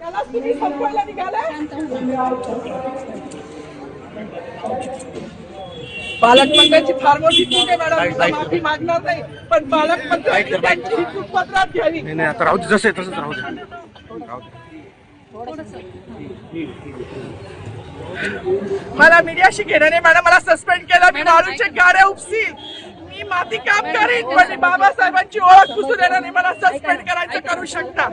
त्यालाच तुम्ही संपवायला निघाले. पालकमंत्र्यांची फार मोठी चूक आहे मॅडम, माफी मागणार नाही, पण पालकमंत्र्यांनी त्यांची ही चूक पदरात घ्यावी. नाही आता राहू दे, जसे तसंच राहू दे. मला मीडियाशी घेणं नाही मॅडम, मला सस्पेंड केलं. मी वाळूचे गाड्या उपसील, मी माती काम करीन, पण बाबासाहेबांची ओळख पुसू देणार नाही. मला सस्पेंड करायचं करू शकता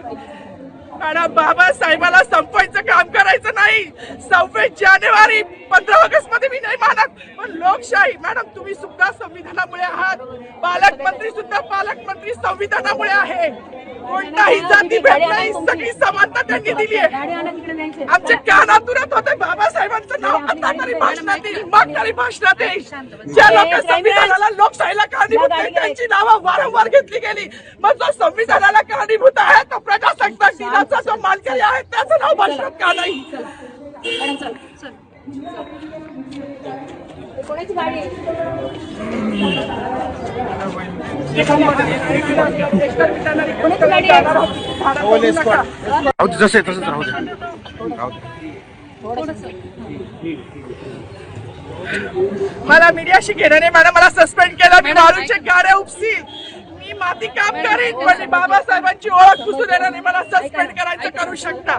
मॅडम. बाबासाहेबाला संपवायचं काम करायचं नाही. 26 जानेवारी 15 ऑगस्ट मध्ये मी नाही मानत, पण लोकशाही मॅडम तुम्ही सुद्धा संविधानामुळे आहात. पालकमंत्री सुद्धा पालकमंत्री संविधानामुळे आहे. कोणताही जाती भेट नाही, सगळी समानता त्यांनी दिली आहे. आमच्या कानातुरत होते बाबासाहेबांचं नाव आता तरी भाषणात येईल, मग तरी भाषणात येईल. ज्या लोक संविधानाला लोकशाहीला कारणीभूत आहेत त्यांची नावं वारंवार घेतली गेली, मग जो संविधानाला कारणीभूत आहे तो प्रजासत्ताक दिनाचा जो मानकरी आहे त्याचं नाव भाषणात का नाही? कोणाची गाडी राहू दे, जसे तसंच राहू दे. मला मीडियाशी घेणं नाही मॅडम, मला सस्पेंड केलं. मी वाळूचे गाड्या उपसील, मी माती काम करीन, पण बाबासाहेबांची ओळख पुसू देणार नाही. मला सस्पेंड करायचं करू शकता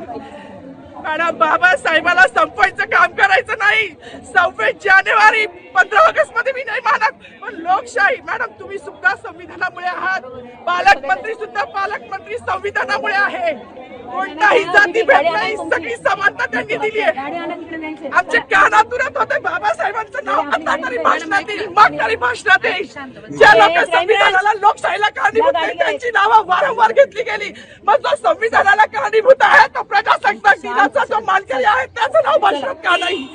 मॅडम. बाबासाहेबाला संपवायचं काम करायचं नाही. 26 जानेवारी 15 ऑगस्ट मध्ये मी नाही मानत, पण लोकशाही मॅडम तुम्ही सुद्धा संविधानामुळे आहात. पालकमंत्री सुद्धा पालकमंत्री संविधानामुळे आहे. कोणताही जाती भेट नाही, सगळी समानता त्यांनी दिली आहे. आमच्या कानातुरत होते बाबासाहेबांचं नाव आता तरी भाषणात येईल, मग तरी भाषणात येईल. ज्या लोक संविधानाला लोकशाहीला कारणीभूत आहेत त्यांची नावं वारंवार घेतली गेली, मग जो संविधानाला कारणीभूत आहे तो प्रजासत्ताक दिनाचा जो मानकरी आहे त्याचं नाव भाषणात का नाही?